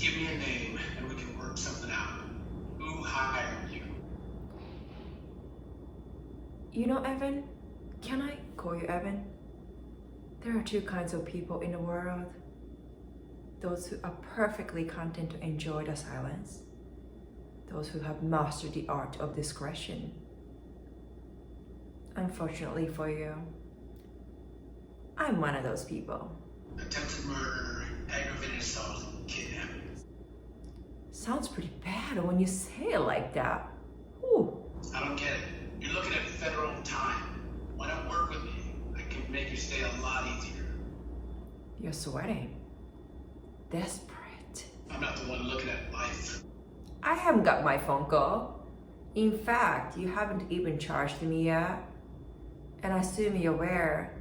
give me a name and we can work something out. Who hired you? You know, Evan? Can I call you Evan? There are two kinds of people in the world. Those who are perfectly content to enjoy the silence. Those who have mastered the art of discretion. Unfortunately for you, I'm one of those people. Attempted murder, aggravated assault, kidnapping. Sounds pretty bad when you say it like that. Ooh. I don't get it. You're looking at federal time. Why not work with me? I can make your stay a lot easier. You're sweating. Desperate. I'm not the one looking at life. I haven't got my phone call. In fact, you haven't even charged me yet. And I assume you're aware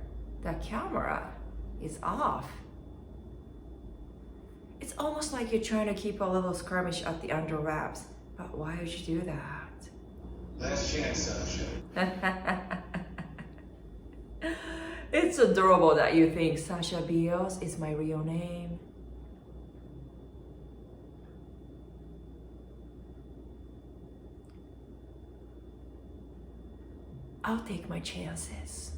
that camera is off. It's almost like you're trying to keep a little skirmish at the under wraps. But why would you do that? Last chance, Sasha. It's adorable that you think Sasha Bios is my real name. I'll take my chances.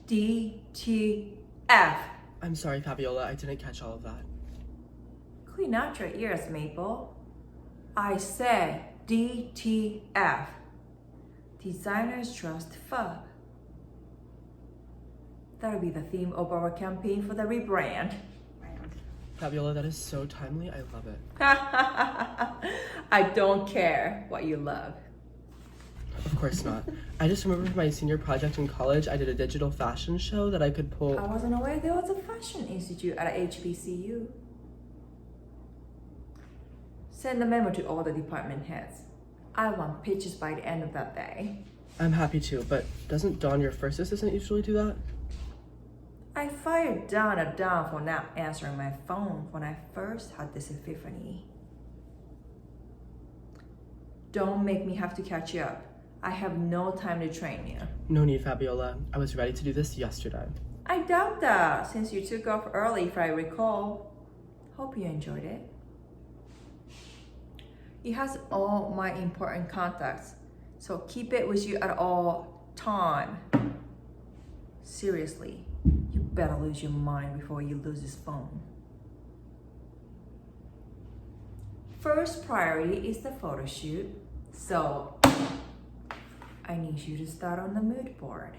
DTF. I'm sorry, Fabiola, I didn't catch all of that. Clean out your ears, Maple. I said DTF. Designers Trust Fub. That'll be the theme of our campaign for the rebrand. Fabiola, that is so timely, I love it. I don't care what you love. Of course not. I just remember for my senior project in college, I did a digital fashion show that I could pull. I wasn't aware there was a fashion institute at HBCU. Send a memo to all the department heads. I want pictures by the end of that day. I'm happy to, but doesn't Dawn, your first assistant, usually do that? I fired Donna down for not answering my phone when I first had this epiphany. Don't make me have to catch you up. I have no time to train you. No need, Fabiola. I was ready to do this yesterday. I doubt that, since you took off early, if I recall. Hope you enjoyed it. It has all my important contacts, so keep it with you at all time. Seriously, you better lose your mind before you lose this phone. First priority is the photo shoot, so I need you to start on the mood board.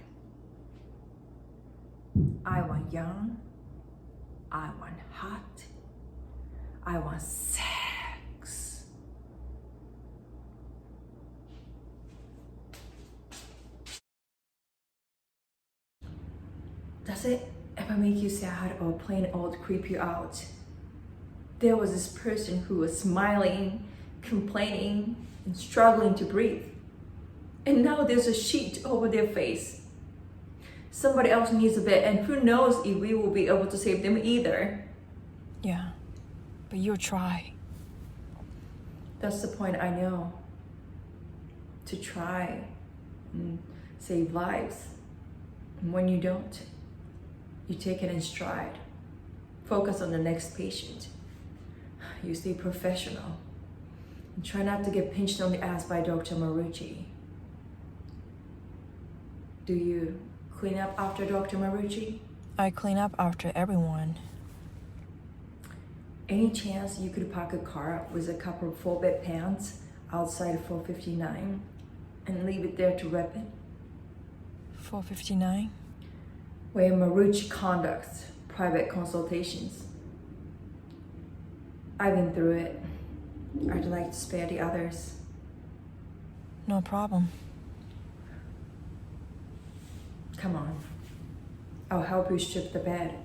I want young, I want hot, I want sex. Does it ever make you sad or plain old creep you out? There was this person who was smiling, complaining, and struggling to breathe. And now there's a sheet over their face. Somebody else needs a bed, and who knows if we will be able to save them either. Yeah, but you'll try. That's the point, I know. To try and save lives. And when you don't, you take it in stride. Focus on the next patient. You stay professional. And try not to get pinched on the ass by Dr. Marucci. Do you clean up after Dr. Marucci? I clean up after everyone. Any chance you could park a car with a couple of 4-bed pants outside 459 and leave it there to rep it? 459? Where Marucci conducts private consultations. I've been through it. I'd like to spare the others. No problem. Come on. I'll help you strip the bed.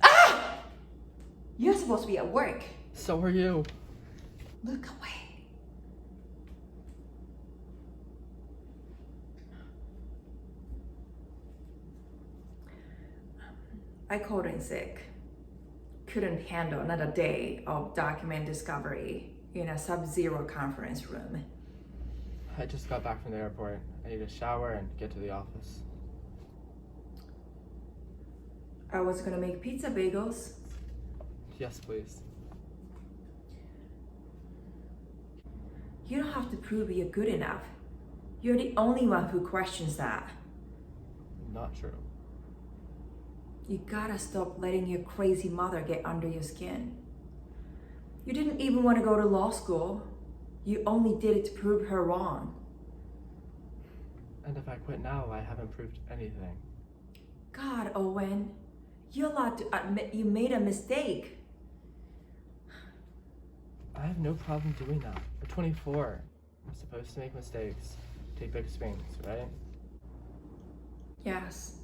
Ah! You're supposed to be at work. So are you. Look away. I called in sick. Couldn't handle another day of document discovery in a sub-zero conference room. I just got back from the airport. I need a shower and get to the office. I was gonna make pizza bagels. Yes, please. You don't have to prove you're good enough. You're the only one who questions that. Not true. You gotta stop letting your crazy mother get under your skin. You didn't even want to go to law school. You only did it to prove her wrong. And if I quit now, I haven't proved anything. God, Owen, you're allowed to admit you made a mistake. I have no problem doing that. I'm 24. I'm supposed to make mistakes. Take big swings, right? Yes,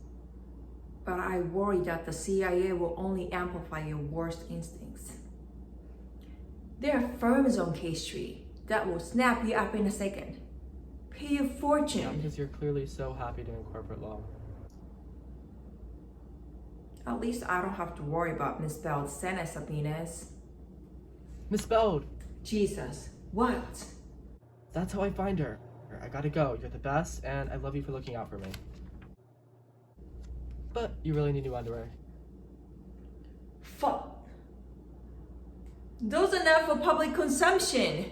but I worry that the CIA will only amplify your worst instincts. There are firms on K Street that will snap you up in a second. Pay you a Yeah, fortune. because you're clearly so happy doing corporate law. At least I don't have to worry about misspelled Senate subpoenas. Misspelled! Jesus, what? That's how I find her. I gotta go. You're the best, and I love you for looking out for me. But you really need new underwear. Fuck. Those are not for public consumption.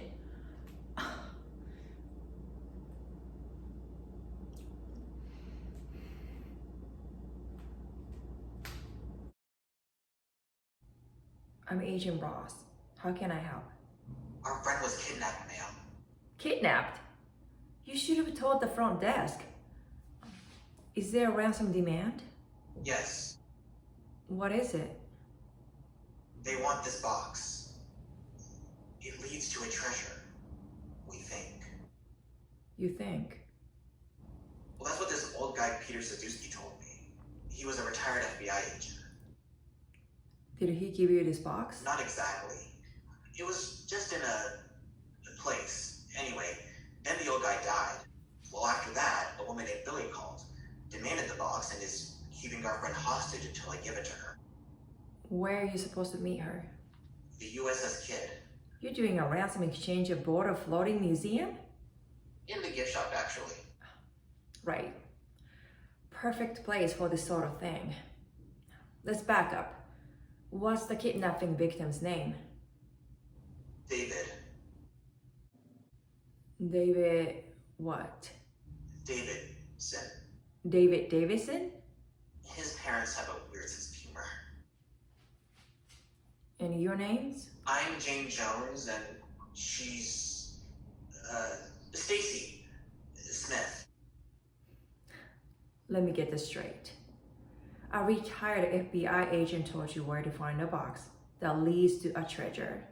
I'm Agent Ross. How can I help? Our friend was kidnapped, ma'am. Kidnapped? You should have told the front desk. Is there a ransom demand? Yes, What is it? they want this box. It leads to a treasure, we think. You think? Well, that's what this old guy Peter Sadusky told me. He was a retired FBI agent. Did he give you this box? Not exactly. It was just in a place. Anyway, then the old guy died. Well, after that, a woman named Billy called, demanded the box, and is keeping our friend hostage until I give it to her. Where are you supposed to meet her? The USS Kid. You're doing a ransom exchange aboard a floating museum? In the gift shop, actually. Right. Perfect place for this sort of thing. Let's back up. What's the kidnapping victim's name? David. David what? Davidson. David Davison? His parents have a weird sense of humor. And your names? I'm Jane Jones, and she's, Stacy Smith. Let me get this straight. A retired FBI agent told you where to find a box that leads to a treasure.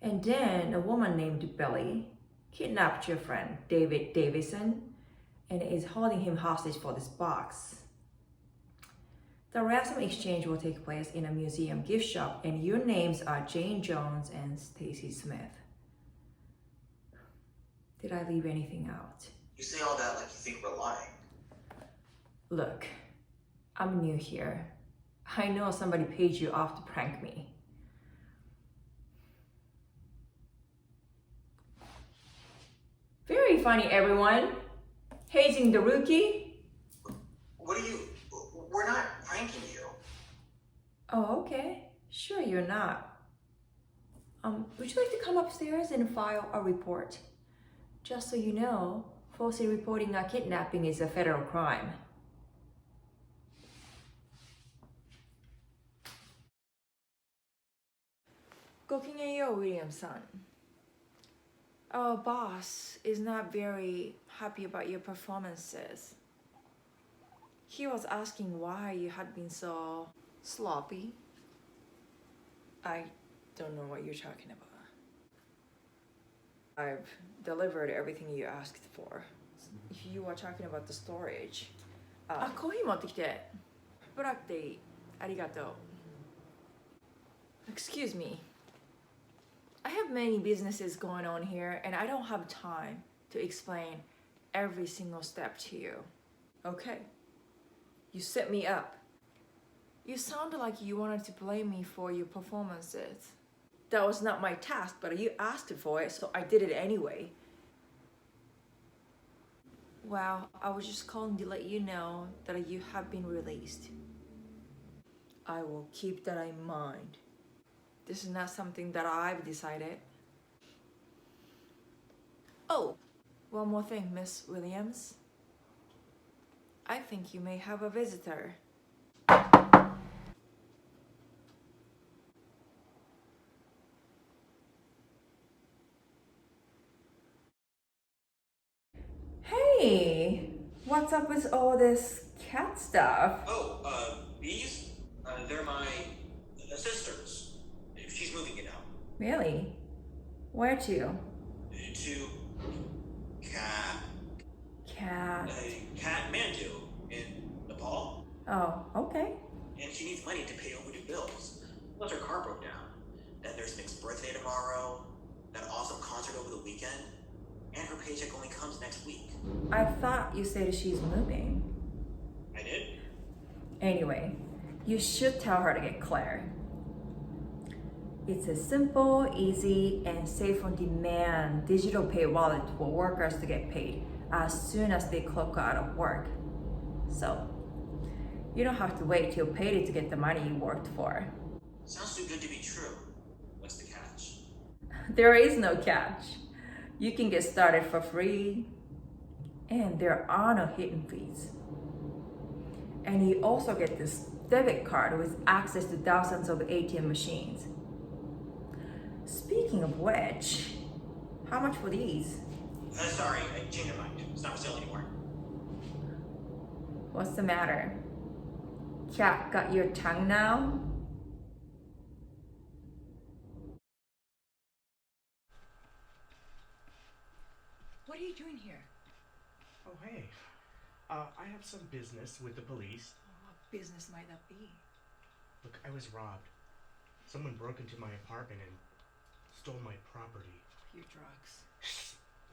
And then a woman named Billy kidnapped your friend, David Davison, and is holding him hostage for this box. The ransom exchange will take place in a museum gift shop, and your names are Jane Jones and Stacy Smith. Did I leave anything out? You say all that like you think we're lying. Look, I'm new here. I know somebody paid you off to prank me. Very funny, everyone. Hazing the rookie. What are you... We're not pranking you. Oh, okay. Sure, you're not. Would you like to come upstairs and file a report? Just so you know, falsely reporting a kidnapping is a federal crime. Gokingeyo, Williamson. Our boss is not very happy about your performances. He was asking why you had been so sloppy. I don't know what you're talking about. I've delivered everything you asked for. You were talking about the storage. コーヒー持ってきて。ブラックでいい。ありがとう。Excuse me. I have many businesses going on here, and I don't have time to explain every single step to you. Okay. You set me up. You sounded like you wanted to blame me for your performances. That was not my task, but you asked for it, so I did it anyway. Well, I was just calling to let you know that you have been released. I will keep that in mind. This is not something that I've decided. Oh, one more thing, Miss Williams. I think you may have a visitor. Hey, what's up with all this cat stuff? Oh, these? They're my sisters. She's moving it out. Really? Where to? To Cat. Kathmandu in Nepal. Oh, okay. And she needs money to pay overdue bills. Plus her car broke down. Then there's Nick's birthday tomorrow, that awesome concert over the weekend, and her paycheck only comes next week. I thought you said she's moving. I did? Anyway, you should tell her to get Claire. It's a simple, easy, and safe on demand digital pay wallet for workers to get paid as soon as they clock out of work. So, you don't have to wait till payday to get the money you worked for. Sounds too good to be true. What's the catch? There is no catch. You can get started for free, and there are no hidden fees. And you also get this debit card with access to thousands of ATM machines. Speaking of which, how much for these? Sorry, I changed my mind. It's not for sale anymore. What's the matter? Cat got your tongue now? What are you doing here? Oh, hey. I have some business with the police. What business might that be? Look, I was robbed. Someone broke into my apartment and stole my property. Your drugs.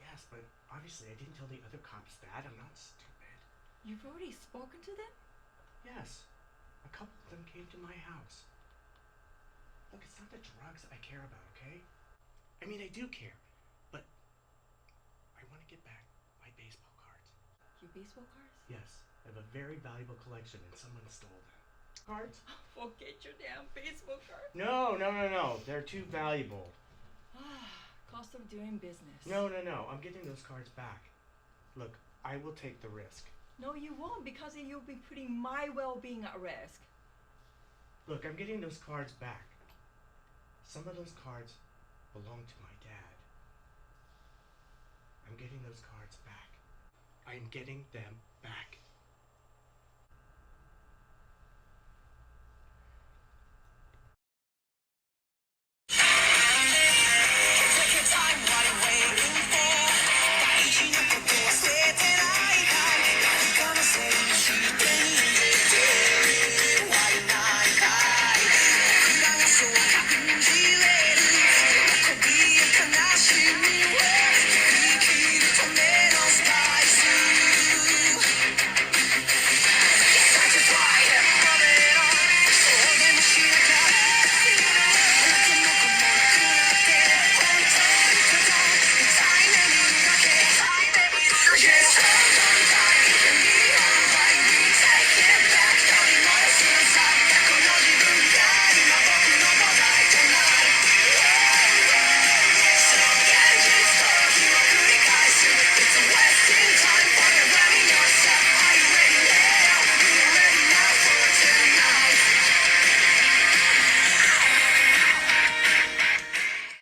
Yes, but obviously I didn't tell the other cops that. I'm not stupid. You've already spoken to them? Yes. A couple of them came to my house. Look, it's not the drugs I care about, okay? I mean, I do care, but I want to get back my baseball cards. Your baseball cards? Yes, I have a very valuable collection and someone stole them. Cards? Forget your damn baseball cards. No. They're too valuable. Cost of doing business. No. I'm getting those cards back. Look, I will take the risk. No, you won't, because you'll be putting my well-being at risk. Look, I'm getting those cards back. Some of those cards belong to my dad. I'm getting those cards back. I'm getting them